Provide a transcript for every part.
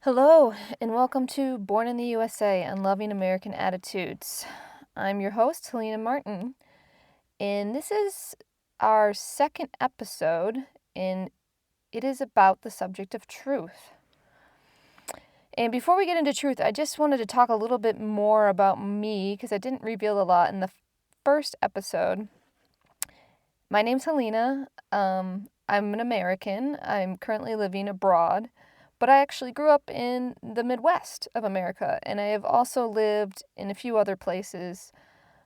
Hello, and welcome to Born in the USA Unloving American Attitudes. I'm your host, Helena Martin, and this is our second episode, and it is about the subject of truth. And before we get into truth, I just wanted to talk a little bit more about me because I didn't reveal a lot in the first episode. My name's Helena. I'm an American. I'm currently living abroad. But I actually grew up in the Midwest of America, and I have also lived in a few other places.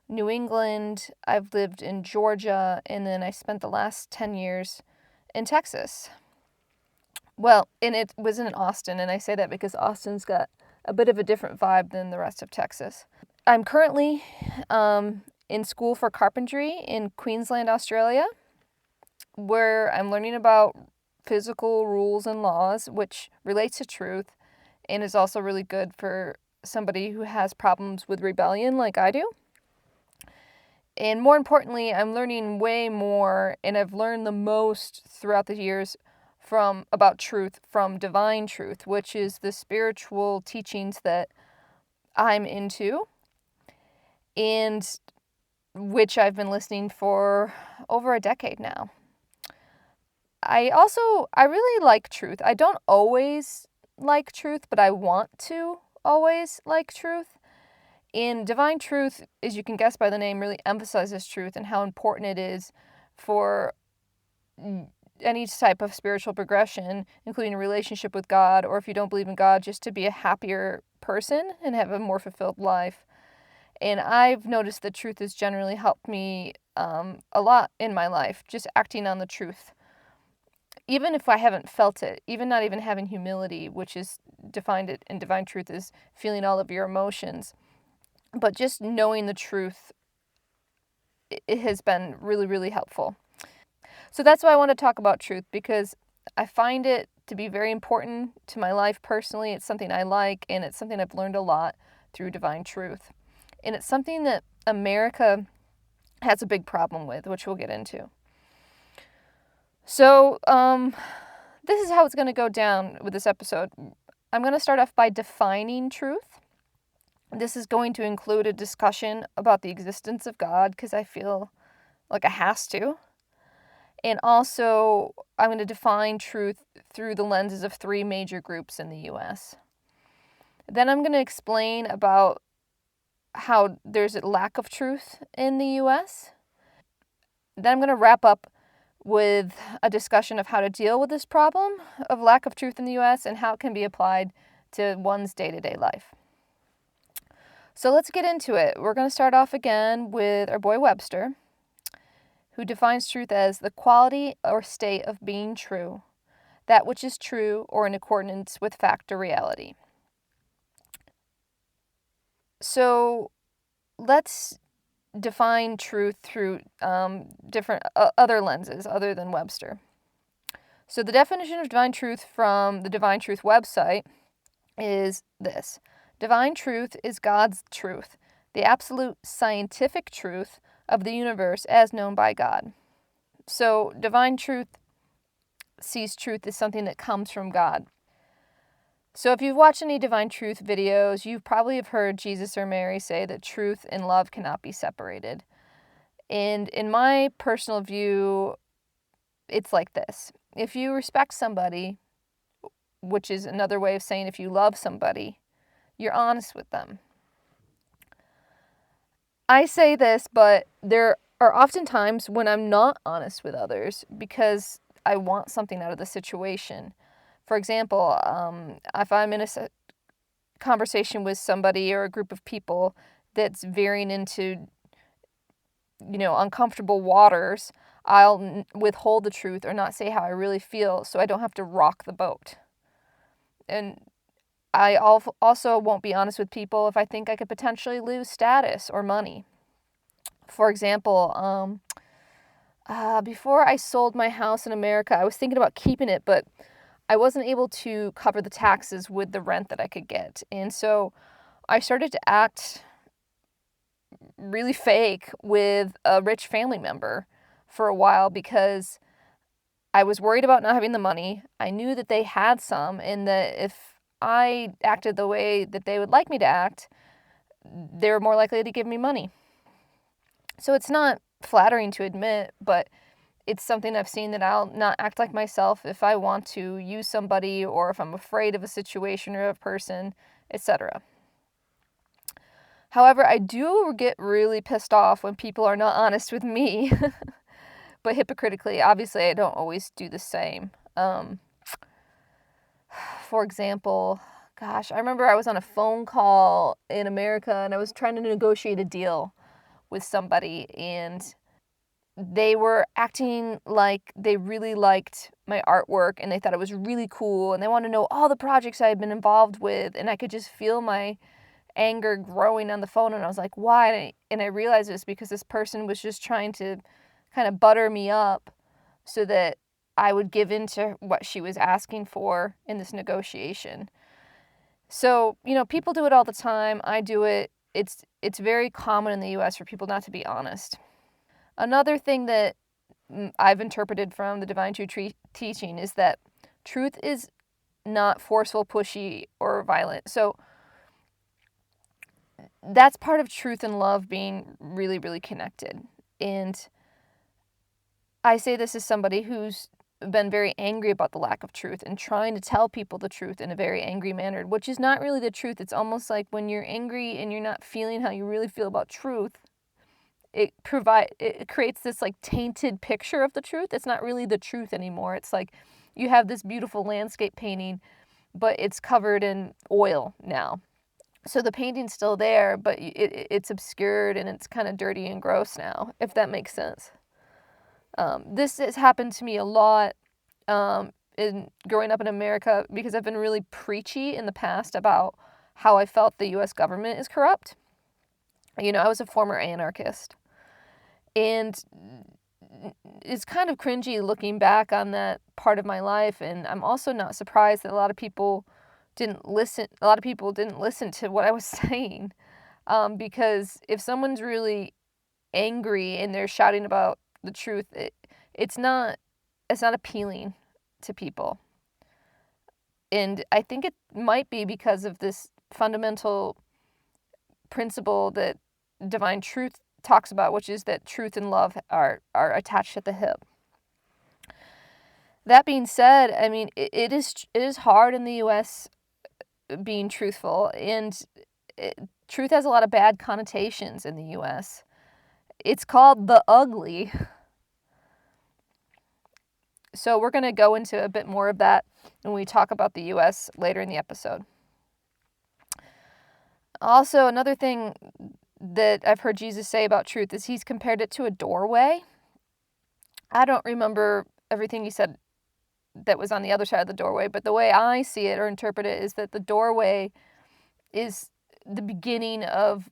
New England, I've lived in Georgia, and then I spent the last 10 years in Texas. Well, and it was in Austin, and I say that because Austin's got a bit of a different vibe than the rest of Texas. I'm currently in school for carpentry in Queensland, Australia, where I'm learning about physical rules and laws, which relates to truth and is also really good for somebody who has problems with rebellion like I do. And more importantly, I'm learning way more, and I've learned the most throughout the years about truth from divine truth, which is the spiritual teachings that I'm into and which I've been listening for over a decade now. I really like truth. I don't always like truth, but I want to always like truth. And divine truth, as you can guess by the name, really emphasizes truth and how important it is for any type of spiritual progression, including a relationship with God, or if you don't believe in God, just to be a happier person and have a more fulfilled life. And I've noticed that truth has generally helped me a lot in my life, just acting on the truth. Even if I haven't felt it, even not even having humility, which is defined in divine truth as feeling all of your emotions, but just knowing the truth, it has been really, really helpful. So that's why I want to talk about truth, because I find it to be very important to my life personally. It's something I like, and it's something I've learned a lot through divine truth. And it's something that America has a big problem with, which we'll get into. So, this is how it's going to go down with this episode. I'm going to start off by defining truth. This is going to include a discussion about the existence of God, because I feel like I has to. And also, I'm going to define truth through the lenses of three major groups in the U.S. Then I'm going to explain about how there's a lack of truth in the U.S. Then I'm going to wrap up with a discussion of how to deal with this problem of lack of truth in the U.S. and how it can be applied to one's day-to-day life. So let's get into it. We're going to start off again with our boy Webster, who defines truth as the quality or state of being true, that which is true or in accordance with fact or reality. So let's define truth through different other lenses other than Webster. So the definition of divine truth from the Divine Truth website is this. Divine truth is God's truth, the absolute scientific truth of the universe as known by God. So divine truth sees truth as something that comes from God. So if you've watched any divine truth videos, you probably have heard Jesus or Mary say that truth and love cannot be separated. And in my personal view, it's like this. If you respect somebody, which is another way of saying if you love somebody, you're honest with them. I say this, but there are often times when I'm not honest with others because I want something out of the situation. For example, if I'm in a conversation with somebody or a group of people that's veering into, uncomfortable waters, I'll withhold the truth or not say how I really feel so I don't have to rock the boat. And I also won't be honest with people if I think I could potentially lose status or money. For example, before I sold my house in America, I was thinking about keeping it, but I wasn't able to cover the taxes with the rent that I could get. And so I started to act really fake with a rich family member for a while because I was worried about not having the money. I knew that they had some and that if I acted the way that they would like me to act, they were more likely to give me money. So it's not flattering to admit, but it's something I've seen, that I'll not act like myself if I want to use somebody, or if I'm afraid of a situation or a person, etc. However, I do get really pissed off when people are not honest with me, but hypocritically. Obviously, I don't always do the same. For example, gosh, I remember I was on a phone call in America and I was trying to negotiate a deal with somebody, and they were acting like they really liked my artwork and they thought it was really cool, and they wanted to know all the projects I had been involved with, and I could just feel my anger growing on the phone, and I was like, why? And I realized it was because this person was just trying to kind of butter me up so that I would give in to what she was asking for in this negotiation. So, people do it all the time. I do it. It's very common in the US for people not to be honest. Another thing that I've interpreted from the Divine Truth teaching is that truth is not forceful, pushy, or violent. So that's part of truth and love being really, really connected. And I say this as somebody who's been very angry about the lack of truth and trying to tell people the truth in a very angry manner, which is not really the truth. It's almost like when you're angry and you're not feeling how you really feel about truth, it creates this like tainted picture of the truth. It's not really the truth anymore. It's like you have this beautiful landscape painting, but it's covered in oil now. So the painting's still there, but it's obscured and it's kind of dirty and gross now, if that makes sense. This has happened to me a lot in growing up in America, because I've been really preachy in the past about how I felt the U.S. government is corrupt. I was a former anarchist. And it's kind of cringy looking back on that part of my life, and I'm also not surprised that a lot of people didn't listen to what I was saying, because if someone's really angry and they're shouting about the truth, it's not appealing to people. And I think it might be because of this fundamental principle that Divine Truth talks about, which is that truth and love are attached at the hip. That being said, I mean, it is hard in the U.S. being truthful, and truth has a lot of bad connotations in the U.S. It's called the ugly. So we're going to go into a bit more of that when we talk about the U.S. later in the episode. Also, another thing that I've heard Jesus say about truth is he's compared it to a doorway. I don't remember everything he said that was on the other side of the doorway, but the way I see it or interpret it is that the doorway is the beginning of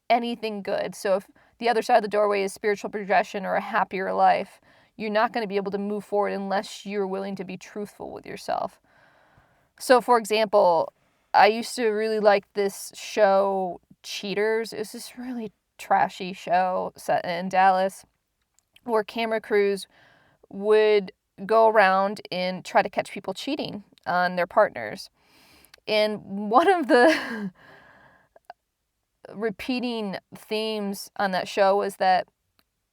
anything good. So if the other side of the doorway is spiritual progression or a happier life, you're not going to be able to move forward unless you're willing to be truthful with yourself. So, for example, I used to really like this show, Cheaters. It was this really trashy show set in Dallas where camera crews would go around and try to catch people cheating on their partners. And one of the repeating themes on that show was that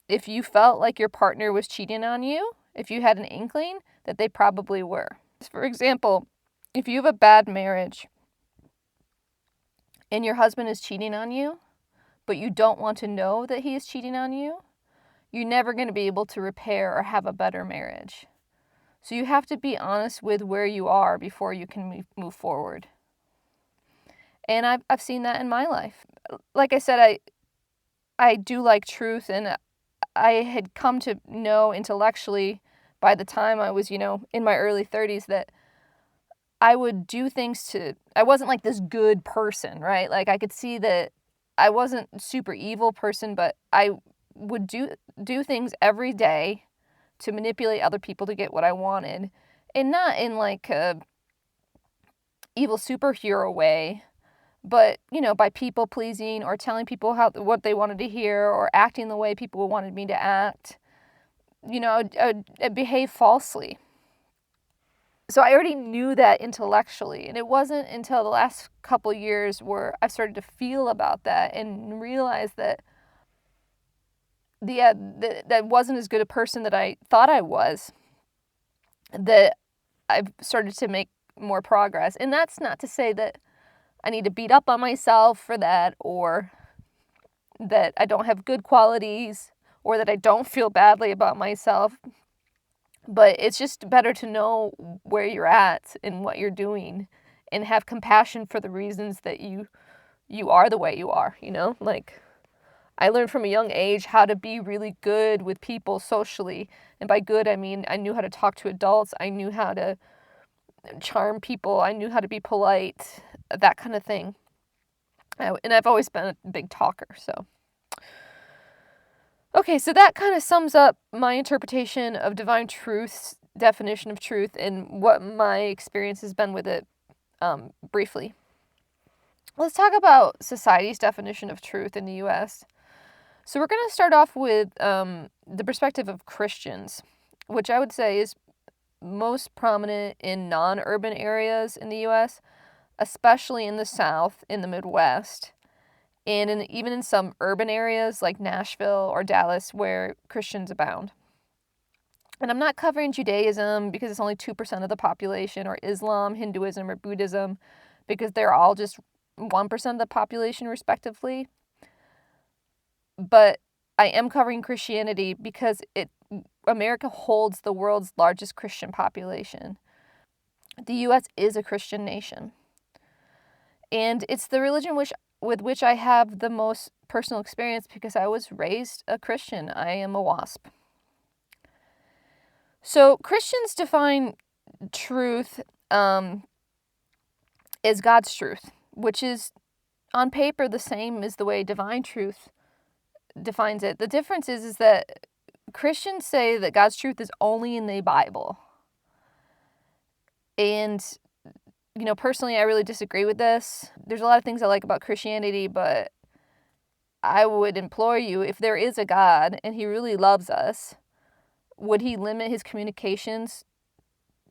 if you felt like your partner was cheating on you, if you had an inkling, that they probably were. For example, if you have a bad marriage and your husband is cheating on you, but you don't want to know that he is cheating on you, you're never going to be able to repair or have a better marriage. So you have to be honest with where you are before you can move forward. And I've seen that in my life. Like I said, I do like truth, and I had come to know intellectually by the time I was, in my early 30s, that I would do things I wasn't like this good person, right? Like I could see that I wasn't a super evil person, but I would do things every day to manipulate other people to get what I wanted. And not in like a evil superhero way, but, by people pleasing or telling people what they wanted to hear or acting the way people wanted me to act. I'd behave falsely. So I already knew that intellectually, and it wasn't until the last couple years where I started to feel about that and realize that that wasn't as good a person that I thought I was, that I've started to make more progress. And that's not to say that I need to beat up on myself for that, or that I don't have good qualities, or that I don't feel badly about myself. But it's just better to know where you're at and what you're doing, and have compassion for the reasons that you are the way you are, you know? Like, I learned from a young age how to be really good with people socially. And by good, I mean I knew how to talk to adults. I knew how to charm people. I knew how to be polite, that kind of thing. And I've always been a big talker, so. Okay, so that kind of sums up my interpretation of divine truth's definition of truth and what my experience has been with it, briefly. Let's talk about society's definition of truth in the U.S. So we're going to start off with the perspective of Christians, which I would say is most prominent in non-urban areas in the U.S., especially in the South, in the Midwest, and even in some urban areas like Nashville or Dallas where Christians abound. And I'm not covering Judaism because it's only 2% of the population, or Islam, Hinduism, or Buddhism because they're all just 1% of the population respectively. But I am covering Christianity because America holds the world's largest Christian population. The U.S. is a Christian nation. And it's the religion with which I have the most personal experience because I was raised a Christian. I am a WASP. So Christians define truth as God's truth, which is on paper the same as the way divine truth defines it. The difference is that Christians say that God's truth is only in the Bible. And, you know, personally, I really disagree with this. There's a lot of things I like about Christianity, but I would implore you, if there is a God and he really loves us, would he limit his communications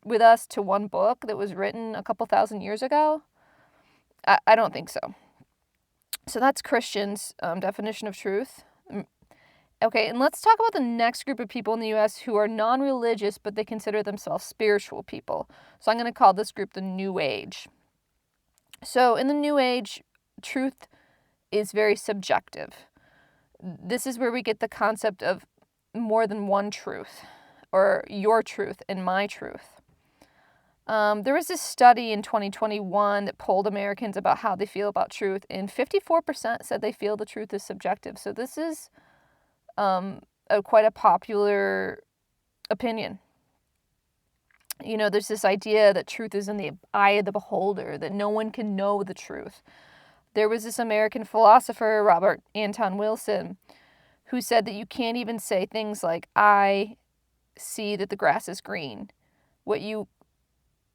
with us to one book that was written a couple thousand years ago? I don't think so. So that's Christians' definition of truth. Okay, and let's talk about the next group of people in the U.S. who are non-religious, but they consider themselves spiritual people. So I'm going to call this group the New Age. So in the New Age, truth is very subjective. This is where we get the concept of more than one truth, or your truth and my truth. There was this study in 2021 that polled Americans about how they feel about truth, and 54% said they feel the truth is subjective. So this is quite a popular opinion. You know, there's this idea that truth is in the eye of the beholder, that no one can know the truth. There was this American philosopher, Robert Anton Wilson, who said that you can't even say things like, I see that the grass is green. What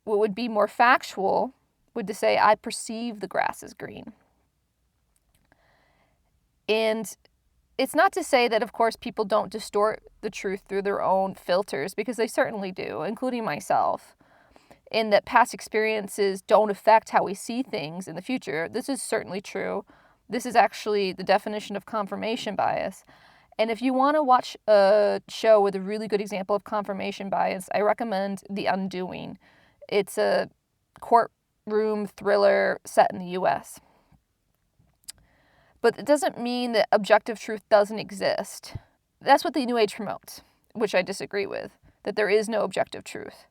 would be more factual would to say, I perceive the grass is green. And it's not to say that, of course, people don't distort the truth through their own filters, because they certainly do, including myself, and that past experiences don't affect how we see things in the future. This is certainly true. This is actually the definition of confirmation bias. And if you want to watch a show with a really good example of confirmation bias, I recommend The Undoing. It's a courtroom thriller set in the U.S. But it doesn't mean that objective truth doesn't exist. That's what the New Age promotes, which I disagree with, that there is no objective truth.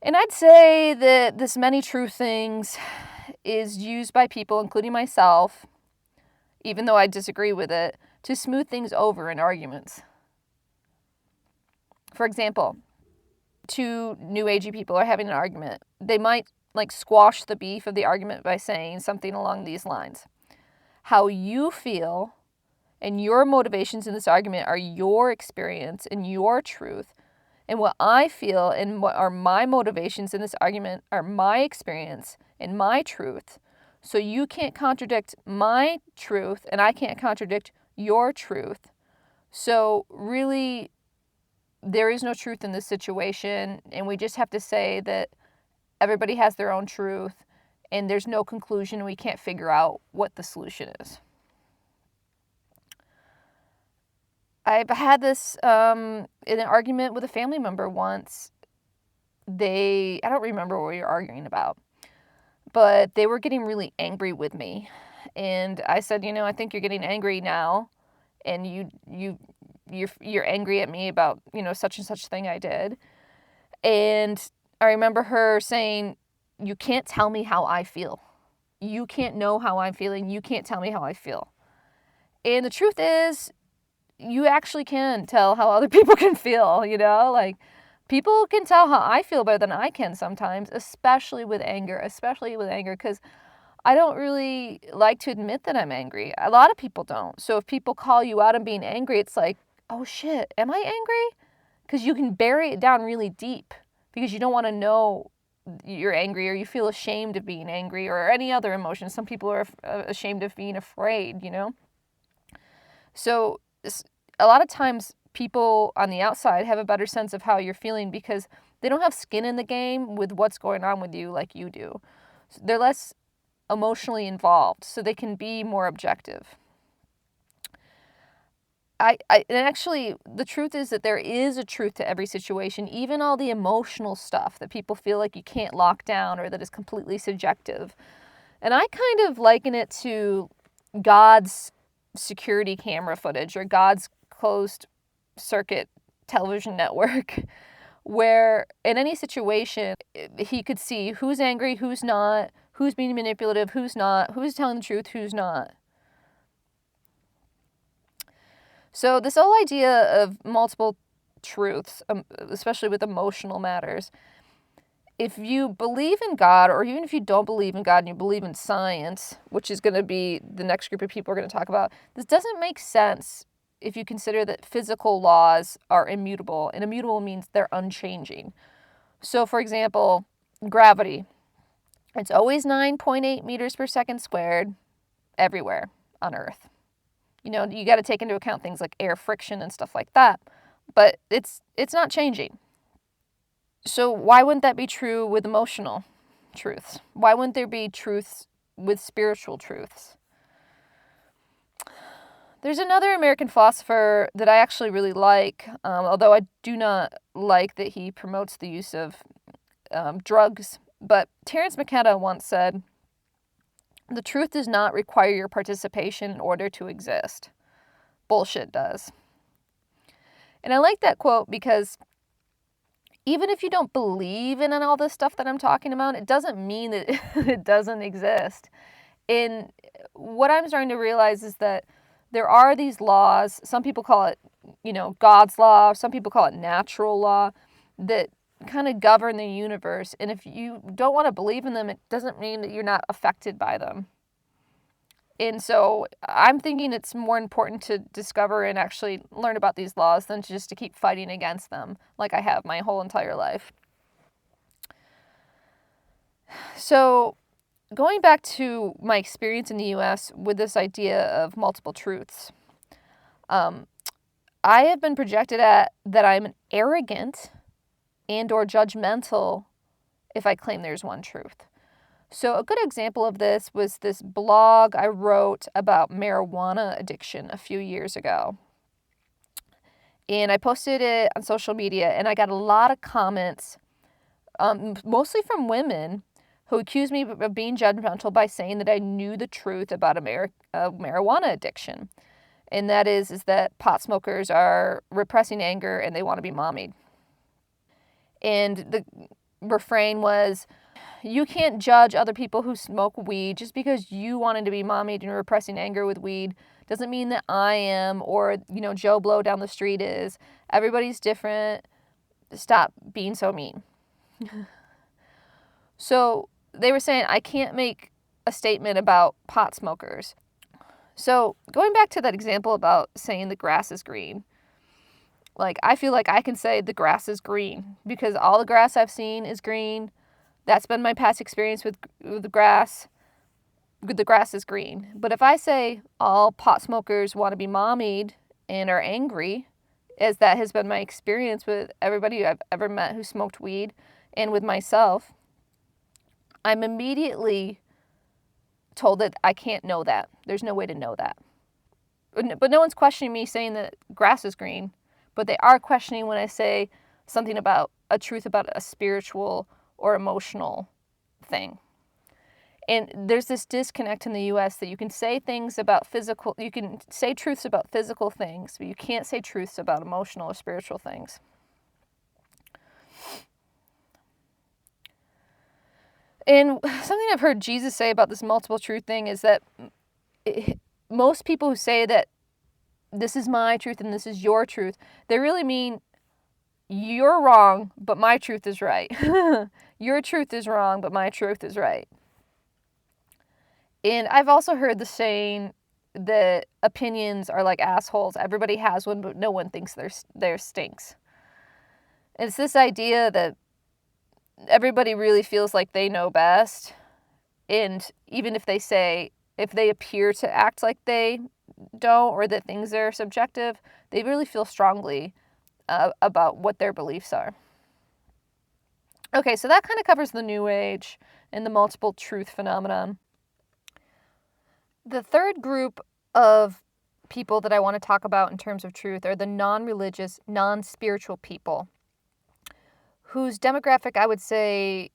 And I'd say that this many truth things is used by people, including myself, even though I disagree with it, to smooth things over in arguments. For example, two New Agey people are having an argument. They might squash the beef of the argument by saying something along these lines. How you feel and your motivations in this argument are your experience and your truth. And what I feel and what are my motivations in this argument are my experience and my truth. So you can't contradict my truth and I can't contradict your truth. So really, there is no truth in this situation, and we just have to say that everybody has their own truth, and there's no conclusion. We can't figure out what the solution is. I've had this in an argument with a family member once. I don't remember what we were arguing about, but they were getting really angry with me. And I said, I think you're getting angry now, and you're angry at me about, such and such thing I did. And I remember her saying, you can't tell me how I feel. You can't know how I'm feeling. You can't tell me how I feel. And the truth is, you actually can tell how other people can feel, like people can tell how I feel better than I can sometimes, especially with anger, because I don't really like to admit that I'm angry. A lot of people don't. So if people call you out on being angry, it's like, oh shit, am I angry? Because you can bury it down really deep because you don't want to know you're angry, or you feel ashamed of being angry, or any other emotion. Some people are ashamed of being afraid, So a lot of times people on the outside have a better sense of how you're feeling because they don't have skin in the game with what's going on with you like you do. So they're less emotionally involved, so they can be more objective. And actually, the truth is that there is a truth to every situation, even all the emotional stuff that people feel like you can't lock down or that is completely subjective. And I kind of liken it to God's security camera footage or God's closed circuit television network, where in any situation, he could see who's angry, who's not, who's being manipulative, who's not, who's telling the truth, who's not. So this whole idea of multiple truths, especially with emotional matters, if you believe in God, or even if you don't believe in God and you believe in science, which is going to be the next group of people we're going to talk about, this doesn't make sense if you consider that physical laws are immutable, and immutable means they're unchanging. So for example, gravity. It's always 9.8 meters per second squared everywhere on Earth. You got to take into account things like air friction and stuff like that, but it's not changing. So why wouldn't that be true with emotional truths? Why wouldn't there be truths with spiritual truths? There's another American philosopher that I actually really like, although I do not like that he promotes the use of drugs. But Terence McKenna once said, "The truth does not require your participation in order to exist. Bullshit does." And I like that quote because even if you don't believe in all this stuff that I'm talking about, it doesn't mean that it doesn't exist. And what I'm starting to realize is that there are these laws. Some people call it, God's law. Some people call it natural law that kind of govern the universe. And if you don't want to believe in them, it doesn't mean that you're not affected by them. And so I'm thinking it's more important to discover and actually learn about these laws than just to keep fighting against them like I have my whole entire life. So going back to my experience in the U.S. with this idea of multiple truths, I have been projected at that I'm arrogant and or judgmental if I claim there's one truth. So a good example of this was this blog I wrote about marijuana addiction a few years ago. And I posted it on social media, and I got a lot of comments, mostly from women, who accused me of being judgmental by saying that I knew the truth about marijuana addiction. And that is that pot smokers are repressing anger and they want to be mommied. And the refrain was, you can't judge other people who smoke weed. Just because you wanted to be mommied and repressing anger with weed doesn't mean that I am, or, Joe Blow down the street is. Everybody's different. Stop being so mean. So they were saying I can't make a statement about pot smokers. So going back to that example about saying the grass is green, I feel like I can say the grass is green because all the grass I've seen is green. That's been my past experience with the grass. The grass is green. But if I say all pot smokers want to be mommied and are angry, as that has been my experience with everybody I've ever met who smoked weed and with myself, I'm immediately told that I can't know that. There's no way to know that. But no one's questioning me saying that grass is green, but they are questioning when I say something about a truth about a spiritual or emotional thing. And there's this disconnect in the US that you can say things about physical, you can say truths about physical things, but you can't say truths about emotional or spiritual things. And something I've heard Jesus say about this multiple truth thing is that most people who say that this is my truth and this is your truth, they really mean you're wrong, but my truth is right. Your truth is wrong, but my truth is right. And I've also heard the saying that opinions are like assholes. Everybody has one, but no one thinks theirs stinks. And it's this idea that everybody really feels like they know best. And even if they appear to act like they don't, or that things are subjective, they really feel strongly about what their beliefs are. Okay, so that kind of covers the New Age and the multiple truth phenomenon. The third group of people that I want to talk about in terms of truth are the non-religious, non-spiritual people, whose demographic I would say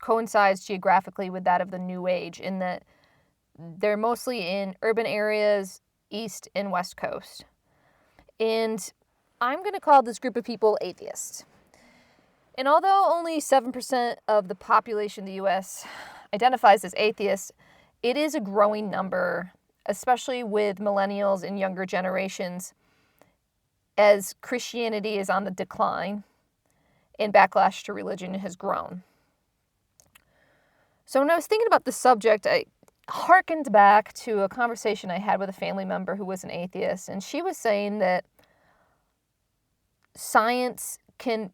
coincides geographically with that of the New Age, in that they're mostly in urban areas, East and West Coast. And I'm going to call this group of people atheists. And although only 7% of the population of the U.S. identifies as atheists, it is a growing number, especially with millennials and younger generations, as Christianity is on the decline and backlash to religion has grown. So when I was thinking about this subject, I harkened back to a conversation I had with a family member who was an atheist, and she was saying that science can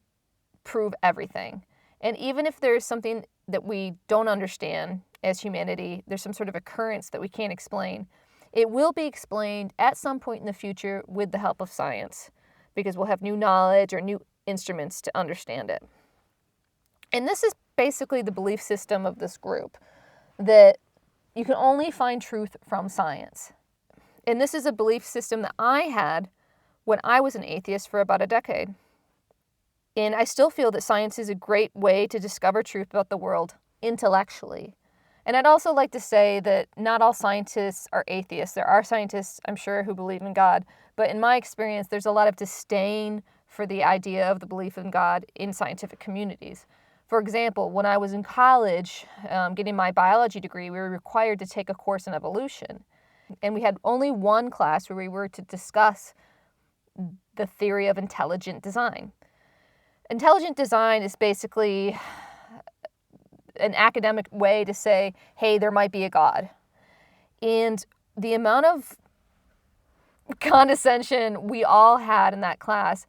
prove everything. And even if there's something that we don't understand as humanity, there's some sort of occurrence that we can't explain, it will be explained at some point in the future with the help of science, because we'll have new knowledge or new instruments to understand it. And this is basically the belief system of this group, that you can only find truth from science. And this is a belief system that I had when I was an atheist for about a decade. And I still feel that science is a great way to discover truth about the world intellectually. And I'd also like to say that not all scientists are atheists. There are scientists, I'm sure, who believe in God. But in my experience, there's a lot of disdain for the idea of the belief in God in scientific communities. For example, when I was in college getting my biology degree, we were required to take a course in evolution. And we had only one class where we were to discuss the theory of intelligent design. Intelligent design is basically an academic way to say, hey, there might be a God. And the amount of condescension we all had in that class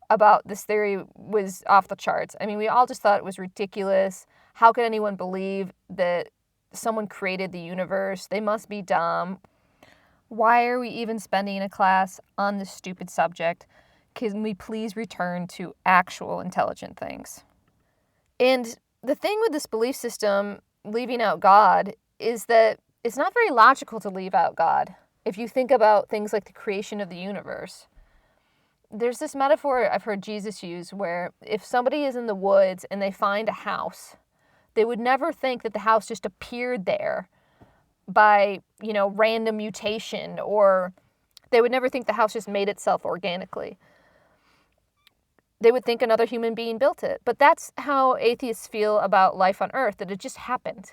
about this theory was off the charts. I mean, we all just thought it was ridiculous. How could anyone believe that someone created the universe? They must be dumb. Why are we even spending a class on this stupid subject? Can we please return to actual intelligent things? And the thing with this belief system, leaving out God, is that it's not very logical to leave out God. If you think about things like the creation of the universe, there's this metaphor I've heard Jesus use where if somebody is in the woods and they find a house, they would never think that the house just appeared there by, random mutation, or they would never think the house just made itself organically. They would think another human being built it. But that's how atheists feel about life on Earth, that it just happened.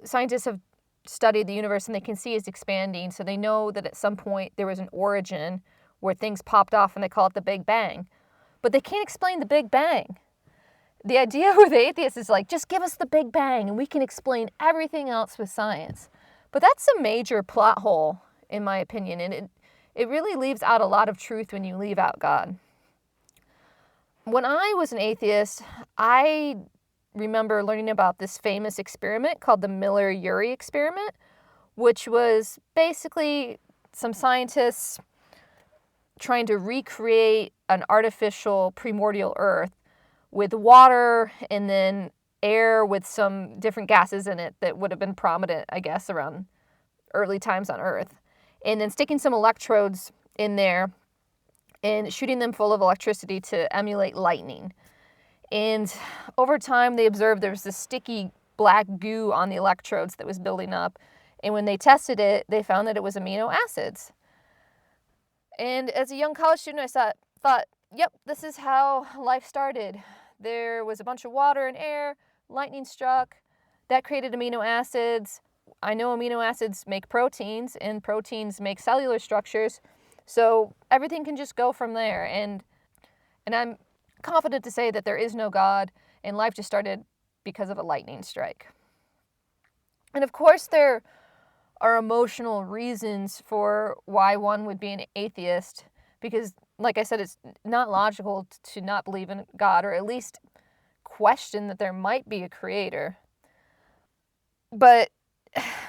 Scientists have studied the universe and they can see it's expanding, so they know that at some point there was an origin where things popped off and they call it the Big Bang. But they can't explain the Big Bang. The idea with atheists is like, just give us the Big Bang and we can explain everything else with science. But that's a major plot hole, in my opinion, and it really leaves out a lot of truth when you leave out God. When I was an atheist, I remember learning about this famous experiment called the Miller-Urey experiment, which was basically some scientists trying to recreate an artificial primordial Earth with water and then air with some different gases in it that would have been prominent, I guess, around early times on Earth. And then sticking some electrodes in there and shooting them full of electricity to emulate lightning. And over time, they observed there was this sticky black goo on the electrodes that was building up. And when they tested it, they found that it was amino acids. And as a young college student, I thought, yep, this is how life started. There was a bunch of water and air, lightning struck, that created amino acids. I know amino acids make proteins, and proteins make cellular structures, so everything can just go from there. And I'm confident to say that there is no God, and life just started because of a lightning strike. And of course, there are emotional reasons for why one would be an atheist, because, like I said, it's not logical to not believe in God, or at least question that there might be a creator. But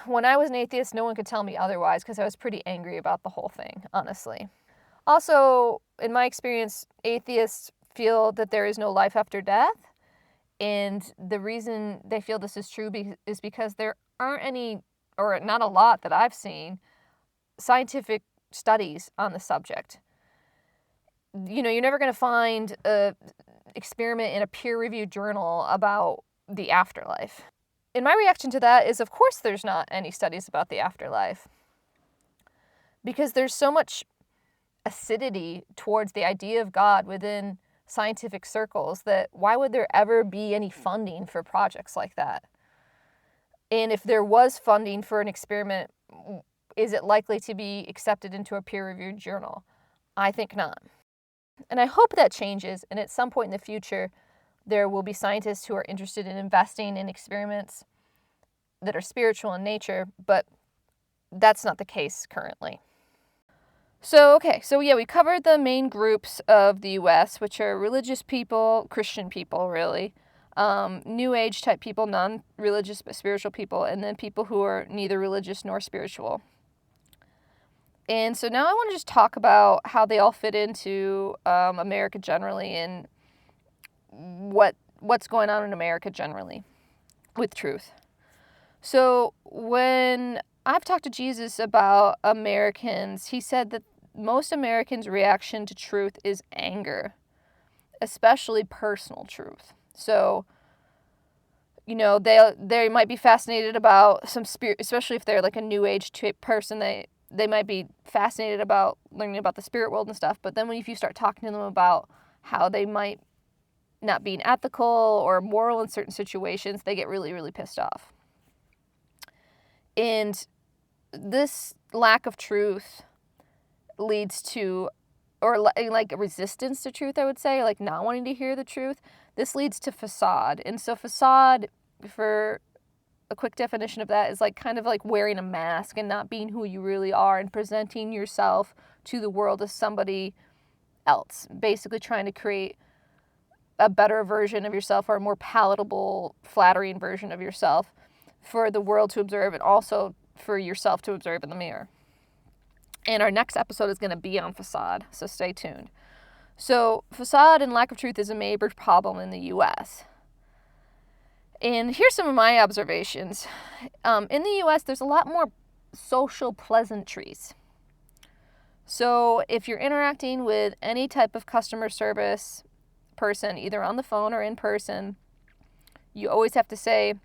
when I was an atheist, no one could tell me otherwise, because I was pretty angry about the whole thing, honestly. Also, in my experience, atheists feel that there is no life after death, and the reason they feel this is true is because there aren't any, or not a lot that I've seen, scientific studies on the subject. You know, you're never going to find an experiment in a peer-reviewed journal about the afterlife. And my reaction to that is, of course, there's not any studies about the afterlife, because there's so much acidity towards the idea of God within scientific circles that why would there ever be any funding for projects like that? And if there was funding for an experiment, is it likely to be accepted into a peer-reviewed journal? I think not. And I hope that changes, and at some point in the future, there will be scientists who are interested in investing in experiments that are spiritual in nature, but that's not the case currently. So we covered the main groups of the U.S., which are religious people, Christian people, really, New Age type people, non-religious but spiritual people, and then people who are neither religious nor spiritual. And so now I want to just talk about how they all fit into America generally, and what's going on in America generally with truth. So when I've talked to Jesus about Americans, he said that most Americans' reaction to truth is anger, especially personal truth. So, you know, they might be fascinated about some spirit, especially if they're like a New Age type person. They might be fascinated about learning about the spirit world and stuff. But then if you start talking to them about how they might not being ethical or moral in certain situations, they get really, really pissed off. And this lack of truth leads to, or like resistance to truth, I would say, like not wanting to hear the truth. This leads to facade. And so facade, for a quick definition of that, is like kind of like wearing a mask and not being who you really are and presenting yourself to the world as somebody else. Basically trying to create a better version of yourself, or a more palatable, flattering version of yourself for the world to observe, and also for yourself to observe in the mirror. And our next episode is going to be on facade, so stay tuned. So facade and lack of truth is a major problem in the U.S. And here's some of my observations. In the U.S., there's a lot more social pleasantries. So if you're interacting with any type of customer service person, either on the phone or in person, you always have to say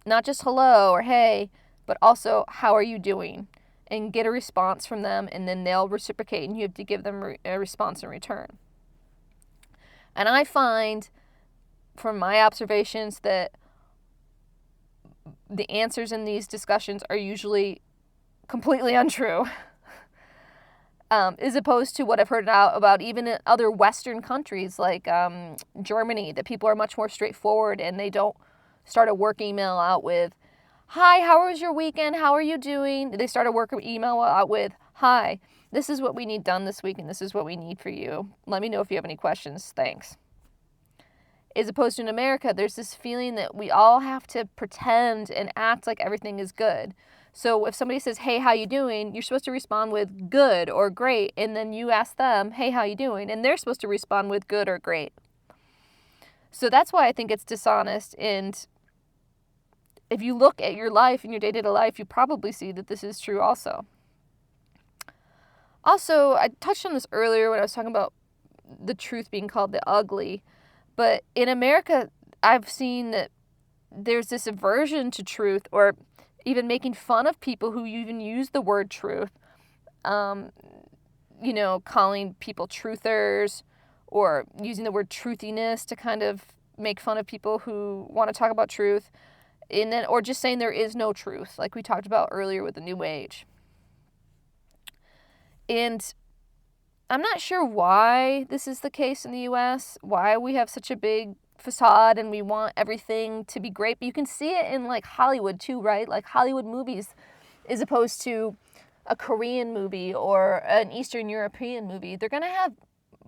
not just hello or hey, but also how are you doing, and get a response from them, and then they'll reciprocate, and you have to give them a response in return. And I find from my observations that the answers in these discussions are usually completely untrue. As opposed to what I've heard about even in other Western countries like Germany, that people are much more straightforward, and they don't start a work email out with, hi, how was your weekend? How are you doing? They start a work email out with, hi, this is what we need done this week, and this is what we need for you. Let me know if you have any questions. Thanks. As opposed to in America, there's this feeling that we all have to pretend and act like everything is good. So if somebody says, hey, how you doing? You're supposed to respond with good or great. And then you ask them, hey, how you doing? And they're supposed to respond with good or great. So that's why I think it's dishonest. And if you look at your life and your day-to-day life, you probably see that this is true also. Also, I touched on this earlier when I was talking about the truth being called the ugly. But in America, I've seen that there's this aversion to truth, or even making fun of people who even use the word truth. Calling people truthers, or using the word truthiness to kind of make fun of people who want to talk about truth. And then, or just saying there is no truth, like we talked about earlier with the New Age. And I'm not sure why this is the case in the US, why we have such a big facade and we want everything to be great. But you can see it in like Hollywood too, right? Like Hollywood movies, as opposed to a Korean movie or an Eastern European movie. They're going to have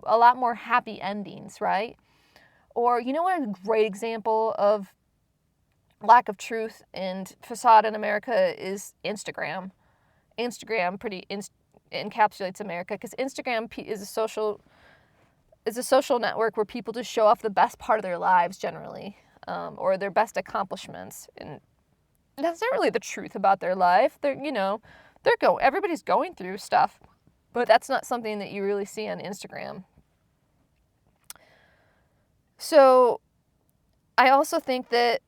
a lot more happy endings, right? Or, you know what a great example of lack of truth and facade in America is Instagram. Instagram encapsulates America, because Instagram is a social network where people just show off the best part of their lives generally, or their best accomplishments, and that's not really the truth about their life. Everybody's going through stuff, but that's not something that you really see on Instagram. So I also think that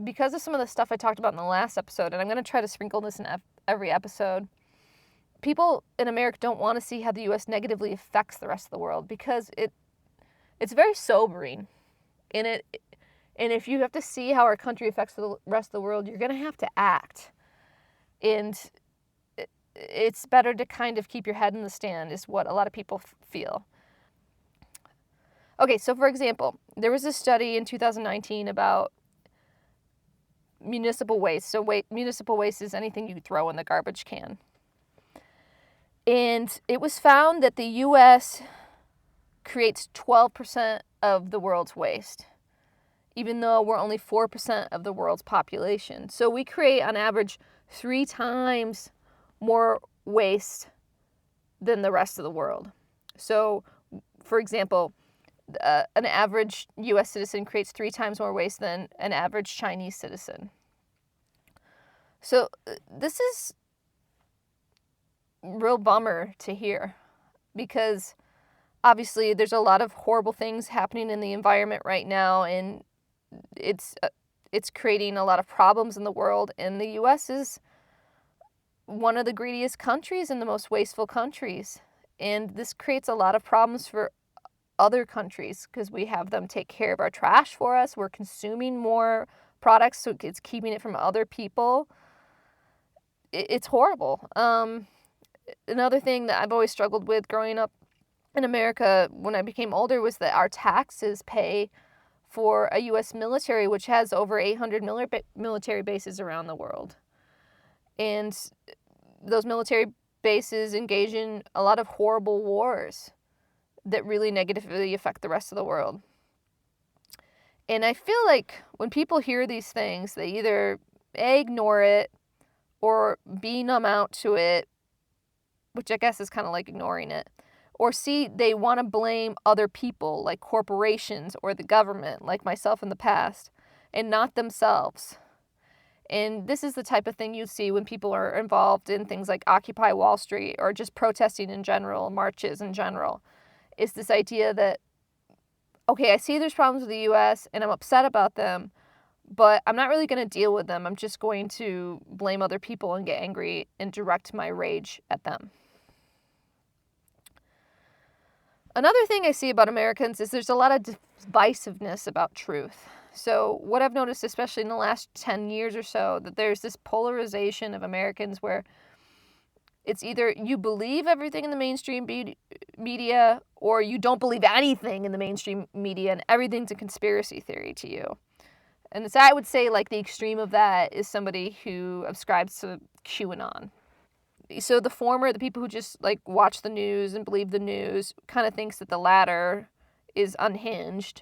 because of some of the stuff I talked about in the last episode, and I'm going to try to sprinkle this in every episode, people in America don't want to see how the U.S. negatively affects the rest of the world, because it's very sobering. And if you have to see how our country affects the rest of the world, you're going to have to act. And it's better to kind of keep your head in the sand, is what a lot of people feel. Okay, so for example, there was a study in 2019 about municipal waste. So municipal waste is anything you throw in the garbage can. And it was found that the U.S. creates 12% of the world's waste, even though we're only 4% of the world's population. So we create, on average, 3 times more waste than the rest of the world. So, for example, an average U.S. citizen creates 3 times more waste than an average Chinese citizen. So this is real bummer to hear, because obviously there's a lot of horrible things happening in the environment right now, and it's creating a lot of problems in the world, and the U.S. is one of the greediest countries and the most wasteful countries, and this creates a lot of problems for other countries, because we have them take care of our trash for us. We're consuming more products, so it's keeping it from other people. It's horrible. Another thing that I've always struggled with growing up in America when I became older was that our taxes pay for a U.S. military, which has over 800 military bases around the world. And those military bases engage in a lot of horrible wars that really negatively affect the rest of the world. And I feel like when people hear these things, they either A, ignore it, or B, numb out to it, which I guess is kind of like ignoring it, or C, they want to blame other people, like corporations or the government, like myself in the past, and not themselves. And this is the type of thing you see when people are involved in things like Occupy Wall Street, or just protesting in general, marches in general. Is this idea that, okay, I see there's problems with the U.S. and I'm upset about them, but I'm not really going to deal with them. I'm just going to blame other people and get angry and direct my rage at them. Another thing I see about Americans is there's a lot of divisiveness about truth. So what I've noticed, especially in the last 10 years or so, that there's this polarization of Americans where it's either you believe everything in the mainstream media, or you don't believe anything in the mainstream media, and everything's a conspiracy theory to you. And so I would say, like, the extreme of that is somebody who subscribes to QAnon. So the former, the people who just, like, watch the news and believe the news, kind of thinks that the latter is unhinged.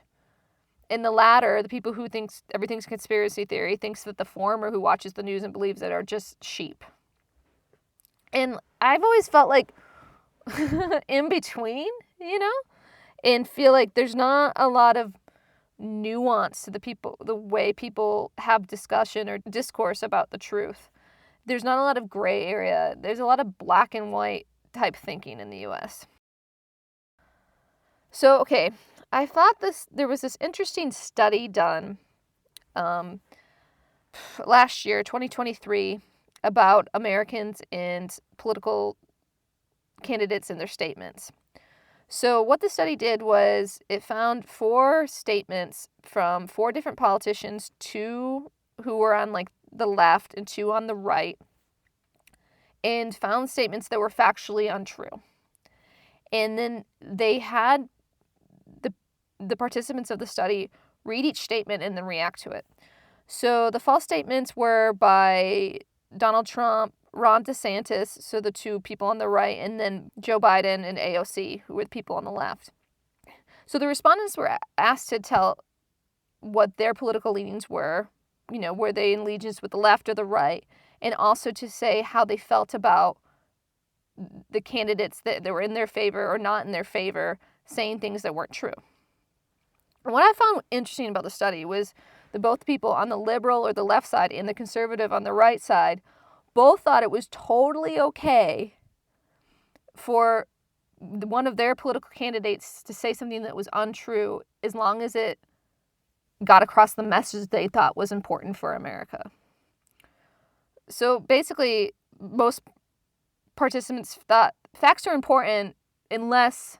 in the latter, the people who thinks everything's conspiracy theory thinks that the former, who watches the news and believes it, are just sheep. And I've always felt like in between, and feel like there's not a lot of nuance to the way people have discussion or discourse about the truth. There's not a lot of gray area. There's a lot of black and white type thinking in the US. So, okay, I thought there was this interesting study done last year, 2023, about Americans and political candidates and their statements. So what the study did was it found 4 statements from 4 different politicians, 2 who were on like the left and 2 on the right, and found statements that were factually untrue. And then they had the participants of the study read each statement and then react to it. So the false statements were by Donald Trump, Ron DeSantis, so the 2 people on the right, and then Joe Biden and AOC, who were the people on the left. So the respondents were asked to tell what their political leanings were, were they in allegiance with the left or the right, and also to say how they felt about the candidates that were in their favor or not in their favor, saying things that weren't true. And what I found interesting about the study was that both people on the liberal or the left side and the conservative on the right side both thought it was totally okay for one of their political candidates to say something that was untrue as long as it got across the message they thought was important for America. So basically, most participants thought facts are important unless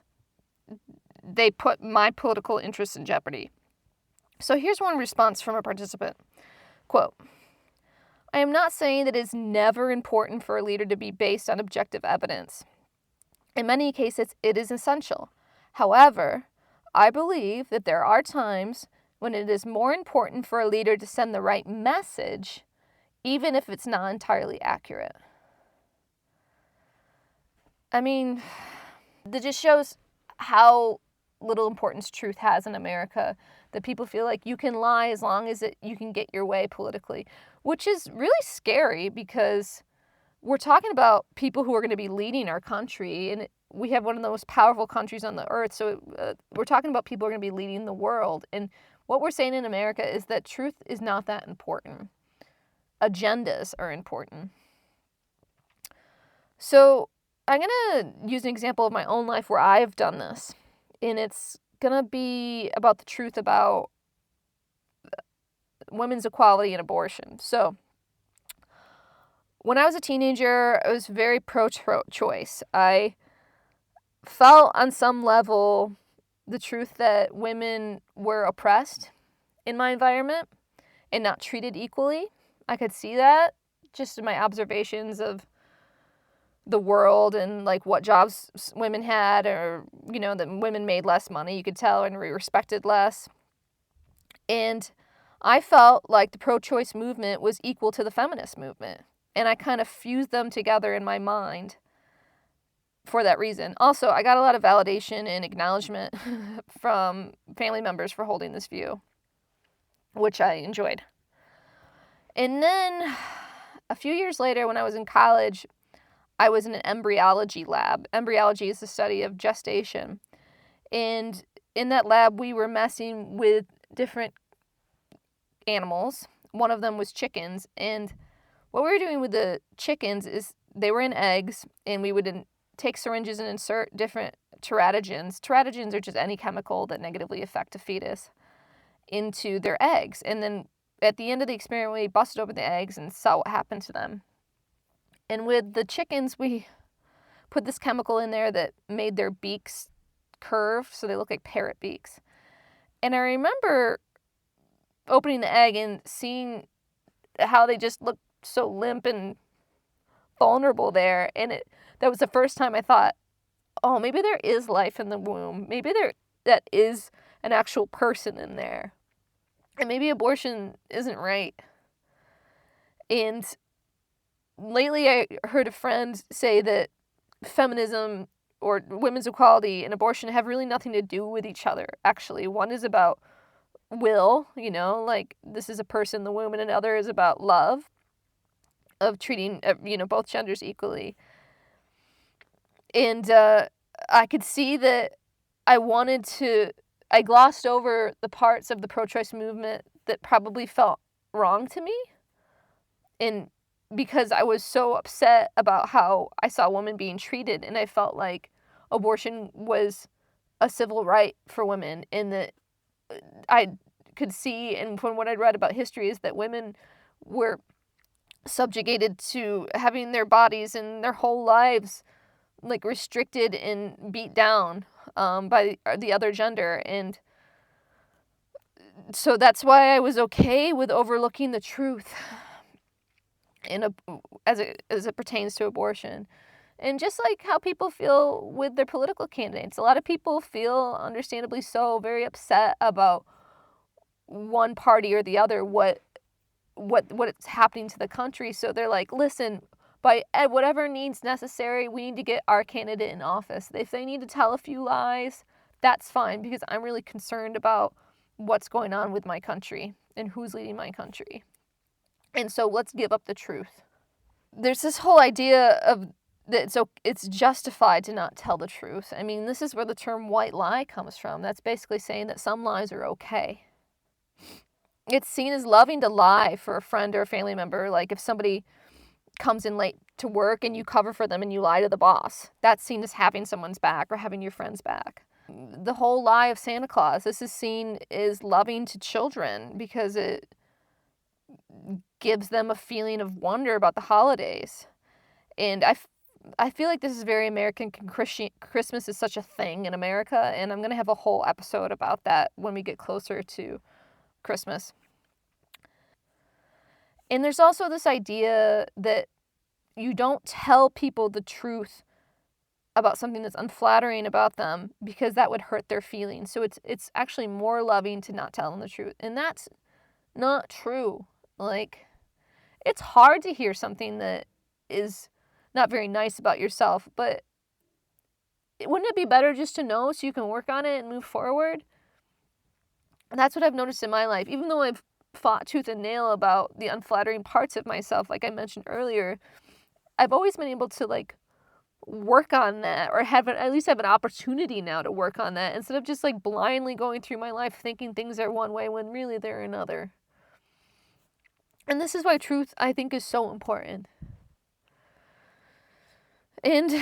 they put my political interests in jeopardy. So here's one response from a participant. Quote, "I am not saying that it is never important for a leader to be based on objective evidence. In many cases, it is essential. However, I believe that there are times when it is more important for a leader to send the right message, even if it's not entirely accurate." I mean, that just shows how little importance truth has in America, that people feel like you can lie as long as you can get your way politically, which is really scary because we're talking about people who are going to be leading our country, and we have one of the most powerful countries on the earth, so we're talking about people who are going to be leading the world, and what we're saying in America is that truth is not that important. Agendas are important. So I'm going to use an example of my own life where I've done this. And it's going to be about the truth about women's equality and abortion. So when I was a teenager, I was very pro-choice. I felt on some level the truth that women were oppressed in my environment and not treated equally. I could see that just in my observations of the world and like what jobs women had, or that women made less money, you could tell, and were respected less. And I felt like the pro-choice movement was equal to the feminist movement, and I kind of fused them together in my mind for that reason. Also, I got a lot of validation and acknowledgement from family members for holding this view, which I enjoyed. And then a few years later, when I was in college, I was in an embryology lab. Embryology is the study of gestation. And in that lab, we were messing with different animals. One of them was chickens. And what we were doing with the chickens is they were in eggs, and we would take syringes and insert different teratogens. Teratogens are just any chemical that negatively affect a fetus into their eggs. And then at the end of the experiment, we busted open the eggs and saw what happened to them. And with the chickens, we put this chemical in there that made their beaks curve, so they look like parrot beaks. And I remember opening the egg and seeing how they just looked so limp and vulnerable there. And that was the first time I thought, oh, maybe there is life in the womb. Maybe that is an actual person in there. And maybe abortion isn't right. And lately, I heard a friend say that feminism or women's equality and abortion have really nothing to do with each other, actually. One is about will, like this is a person, the womb, and another is about love, of treating, both genders equally. And I could see that I glossed over the parts of the pro-choice movement that probably felt wrong to me. And because I was so upset about how I saw women being treated, and I felt like abortion was a civil right for women, and that I could see, and from what I'd read about history, is that women were subjugated to having their bodies and their whole lives like restricted and beat down by the other gender. And so that's why I was okay with overlooking the truth as it pertains to abortion. And just like how people feel with their political candidates, a lot of people feel, understandably so, very upset about one party or the other, what's happening to the country. So they're like, listen, by whatever means necessary, we need to get our candidate in office. If they need to tell a few lies, that's fine, because I'm really concerned about what's going on with my country and who's leading my country. And so let's give up the truth. There's this whole idea of that it's justified to not tell the truth. I mean, this is where the term white lie comes from. That's basically saying that some lies are okay. It's seen as loving to lie for a friend or a family member. Like if somebody comes in late to work and you cover for them and you lie to the boss, that's seen as having someone's back or having your friend's back. The whole lie of Santa Claus, this is seen as loving to children because it gives them a feeling of wonder about the holidays. And I feel like this is very American. Christmas is such a thing in America, and I'm going to have a whole episode about that when we get closer to Christmas. And there's also this idea that you don't tell people the truth about something that's unflattering about them because that would hurt their feelings. So it's actually more loving to not tell them the truth. And that's not true. Like, it's hard to hear something that is not very nice about yourself, but wouldn't it be better just to know so you can work on it and move forward? And that's what I've noticed in my life. Even though I've fought tooth and nail about the unflattering parts of myself, like I mentioned earlier, I've always been able to like work on that, or at least have an opportunity now to work on that, instead of just like blindly going through my life thinking things are one way when really they're another. And this is why truth, I think, is so important. And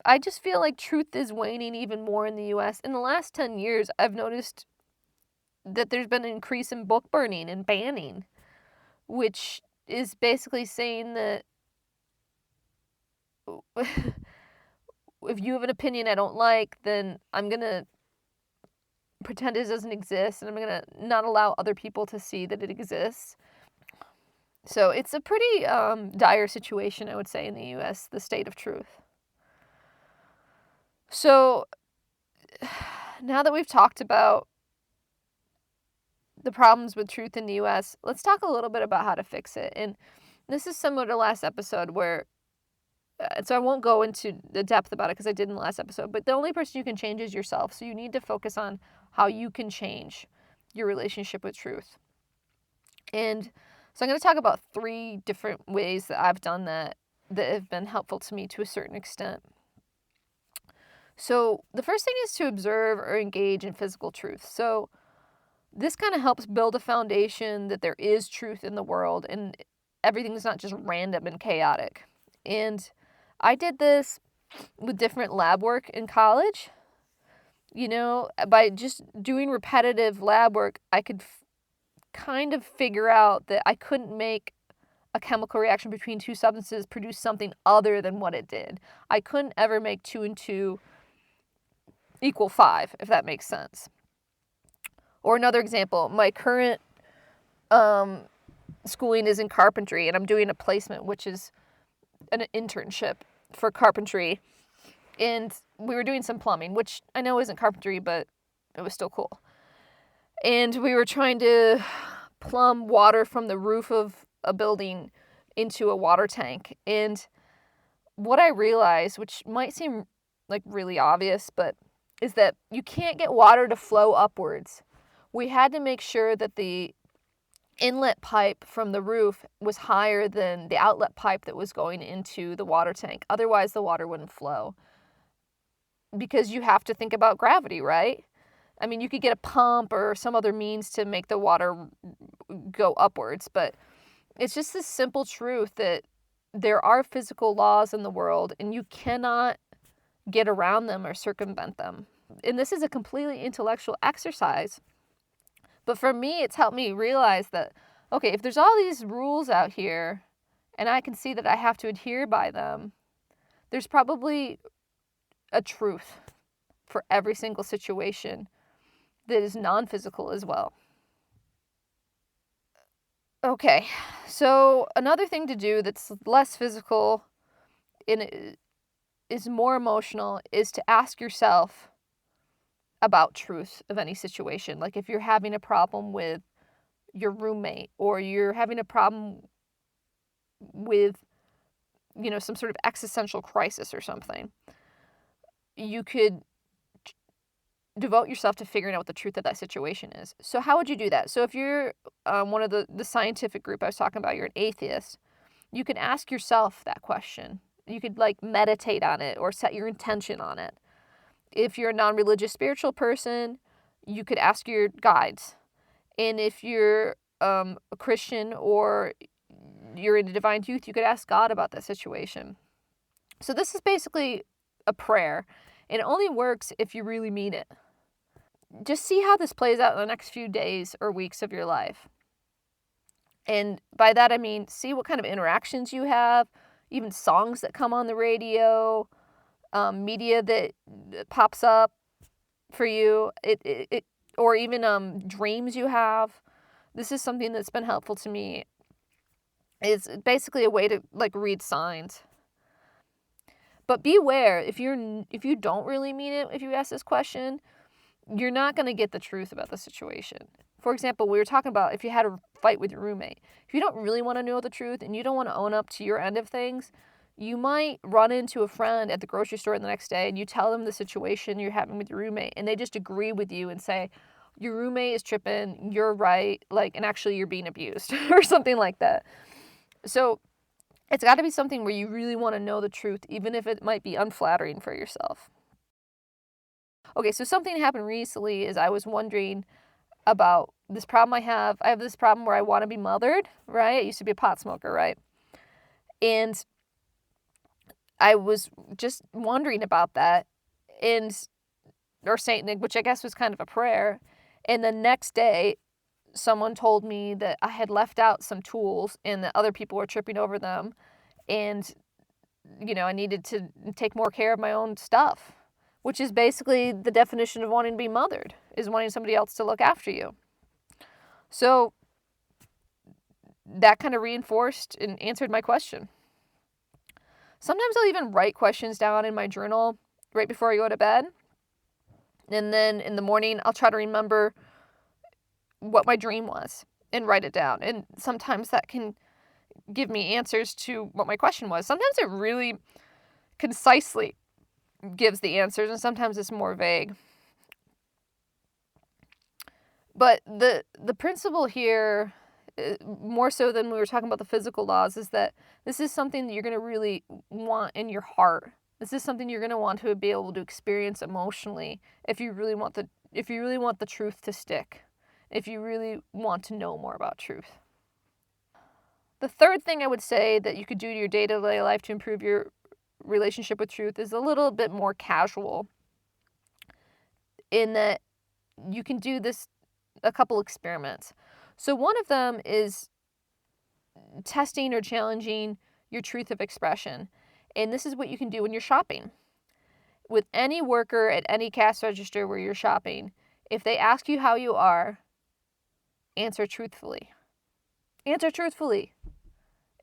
I just feel like truth is waning even more in the US. In the last 10 years, I've noticed that there's been an increase in book burning and banning, which is basically saying that if you have an opinion I don't like, then I'm going to pretend it doesn't exist, and I'm going to not allow other people to see that it exists. So it's a pretty dire situation, I would say, in the US, the state of truth. So now that we've talked about the problems with truth in the US, let's talk a little bit about how to fix it. And this is similar to last episode where, so I won't go into the depth about it because I did in the last episode, but the only person you can change is yourself. So you need to focus on how you can change your relationship with truth. And so I'm going to talk about 3 different ways that I've done that have been helpful to me to a certain extent. So the first thing is to observe or engage in physical truth. So this kind of helps build a foundation that there is truth in the world and everything's not just random and chaotic. And I did this with different lab work in college. By just doing repetitive lab work, I could kind of figure out that I couldn't make a chemical reaction between 2 substances produce something other than what it did. I couldn't ever make 2 and 2 equal 5, if that makes sense. Or another example, my current schooling is in carpentry, and I'm doing a placement, which is an internship for carpentry. And we were doing some plumbing, which I know isn't carpentry, but it was still cool. And we were trying to plumb water from the roof of a building into a water tank. And what I realized, which might seem like really obvious, but is that you can't get water to flow upwards we had to make sure that the inlet pipe from the roof was higher than the outlet pipe that was going into the water tank. Otherwise, the water wouldn't flow. Because you have to think about gravity, right? I mean, you could get a pump or some other means to make the water go upwards, but it's just this simple truth that there are physical laws in the world and you cannot get around them or circumvent them. And this is a completely intellectual exercise. But for me, it's helped me realize that, okay, if there's all these rules out here and I can see that I have to adhere by them, there's probably a truth for every single situation that is non-physical as well. Okay, so another thing to do that's less physical and is more emotional is to ask yourself about truth of any situation. Like if you're having a problem with your roommate or you're having a problem with, some sort of existential crisis or something, you could devote yourself to figuring out what the truth of that situation is. So how would you do that? So if you're one of the scientific group I was talking about, you're an atheist, you can ask yourself that question. You could meditate on it or set your intention on it. If you're a non-religious spiritual person, you could ask your guides. And if you're a Christian or you're in a divine youth, you could ask God about that situation. So this is basically a prayer. And it only works if you really mean it. Just see how this plays out in the next few days or weeks of your life. And by that I mean, see what kind of interactions you have, even songs that come on the radio, media that pops up for you, or even dreams you have. This is something that's been helpful to me. It's basically a way to read signs. But beware, if you don't really mean it, if you ask this question, you're not going to get the truth about the situation. For example, we were talking about if you had a fight with your roommate. If you don't really want to know the truth and you don't want to own up to your end of things, you might run into a friend at the grocery store the next day and you tell them the situation you're having with your roommate and they just agree with you and say, your roommate is tripping, you're right, and actually you're being abused or something like that. So it's got to be something where you really want to know the truth, even if it might be unflattering for yourself. Okay, so something happened recently is I was wondering about this problem I have. I have this problem where I want to be mothered, right? I used to be a pot smoker, right? And I was just wondering about that, or saying, which I guess was kind of a prayer. And the next day, someone told me that I had left out some tools and that other people were tripping over them. And, I needed to take more care of my own stuff, which is basically the definition of wanting to be mothered, is wanting somebody else to look after you. So that kind of reinforced and answered my question. Sometimes I'll even write questions down in my journal right before I go to bed. And then in the morning, I'll try to remember what my dream was and write it down. And sometimes that can give me answers to what my question was. Sometimes it really concisely gives the answers, and sometimes it's more vague. But the principle here, more so than we were talking about the physical laws, is that this is something that you're going to really want in your heart. This is something you're going to want to be able to experience emotionally if you really want the truth to stick. If you really want to know more about truth. The third thing I would say that you could do to your day-to-day life to improve your relationship with truth is a little bit more casual, in that you can do a couple experiments. So one of them is testing or challenging your truth of expression. And this is what you can do when you're shopping. With any worker at any cash register where you're shopping, if they ask you how you are, answer truthfully. Answer truthfully.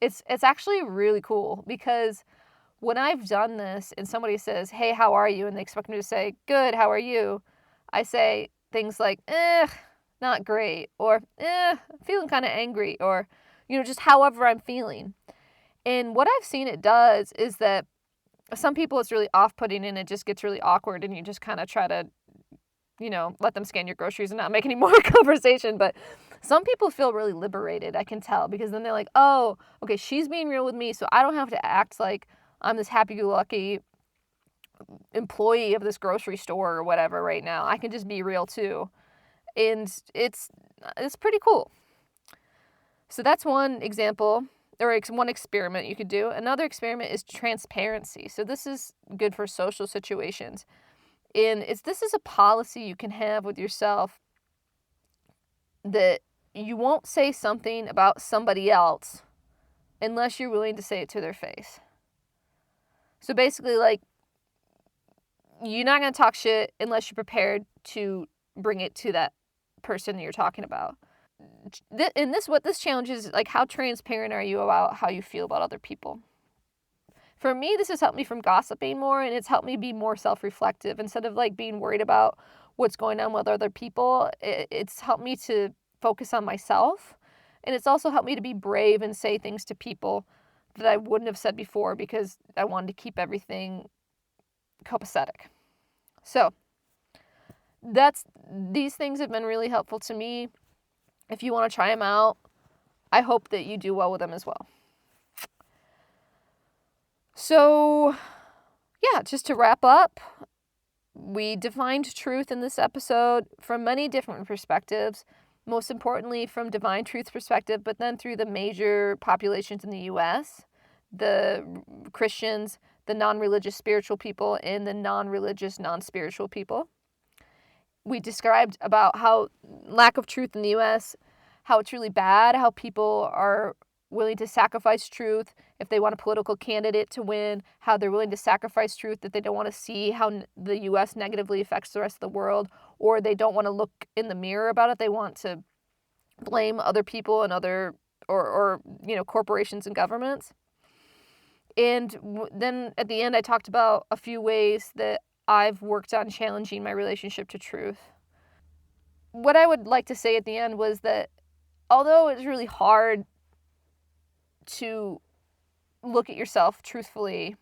It's actually really cool, because when I've done this and somebody says, hey, how are you? And they expect me to say, good, how are you? I say things like, not great, or feeling kind of angry, or, just however I'm feeling. And what I've seen it does is that some people it's really off-putting and it just gets really awkward and you just kind of try to let them scan your groceries and not make any more conversation. But some people feel really liberated, I can tell, because then they're like, oh, okay, she's being real with me, so I don't have to act like I'm this happy-go-lucky employee of this grocery store or whatever right now. I can just be real too. And it's pretty cool. So that's one example, or one experiment you could do. Another experiment is transparency. So this is good for social situations. And this is a policy you can have with yourself that you won't say something about somebody else unless you're willing to say it to their face. So basically, like, you're not going to talk shit unless you're prepared to bring it to that person you're talking about. And what this challenge is, like, how transparent are you about how you feel about other people? For me, this has helped me from gossiping more, and it's helped me be more self-reflective. Instead of, like, being worried about what's going on with other people, it's helped me to focus on myself. And it's also helped me to be brave and say things to people that I wouldn't have said before because I wanted to keep everything copacetic. So, these things have been really helpful to me. If you want to try them out, I hope that you do well with them as well. So, yeah, just to wrap up, we defined truth in this episode from many different perspectives, most importantly from divine truth perspective, but then through the major populations in the U.S., the Christians, the non-religious spiritual people, and the non-religious non-spiritual people. We described about how lack of truth in the U.S., how it's really bad, how people are willing to sacrifice truth if they want a political candidate to win, how they're willing to sacrifice truth that they don't want to see how the U.S. negatively affects the rest of the world, or they don't want to look in the mirror about it. They want to blame other people and other or corporations and governments. And then at the end, I talked about a few ways that I've worked on challenging my relationship to truth. What I would like to say at the end was that although it's really hard to look at yourself truthfully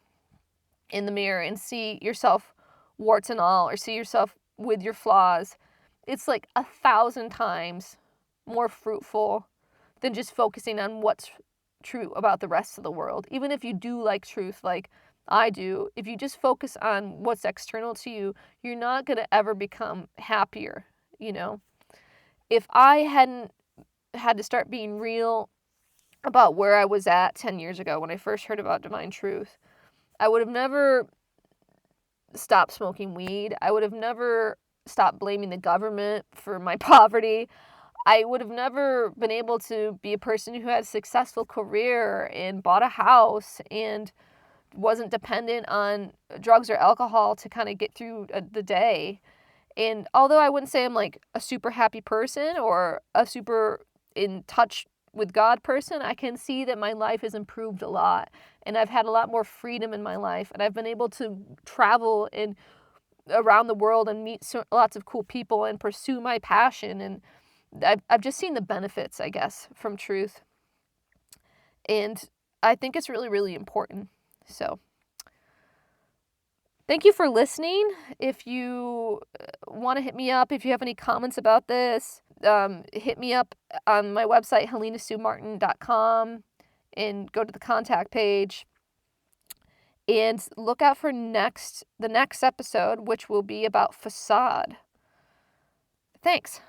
in the mirror and see yourself warts and all, or see yourself with your flaws, it's like 1,000 times more fruitful than just focusing on what's true about the rest of the world. Even if you do like truth like I do, if you just focus on what's external to you, you're not going to ever become happier, If I hadn't had to start being real about where I was at 10 years ago when I first heard about divine truth, I would have never stopped smoking weed. I would have never stopped blaming the government for my poverty. I would have never been able to be a person who had a successful career and bought a house and wasn't dependent on drugs or alcohol to kind of get through the day. And although I wouldn't say I'm like a super happy person or a super in touch with God person, I can see that my life has improved a lot. And I've had a lot more freedom in my life. And I've been able to travel and around the world and meet lots of cool people and pursue my passion. And I've just seen the benefits, I guess, from truth. And I think it's really, really important. So thank you for listening. If you want to hit me up, if you have any comments about this, hit me up on my website, helenasuemartin.com, and go to the contact page. And look out for the next episode, which will be about facade. Thanks.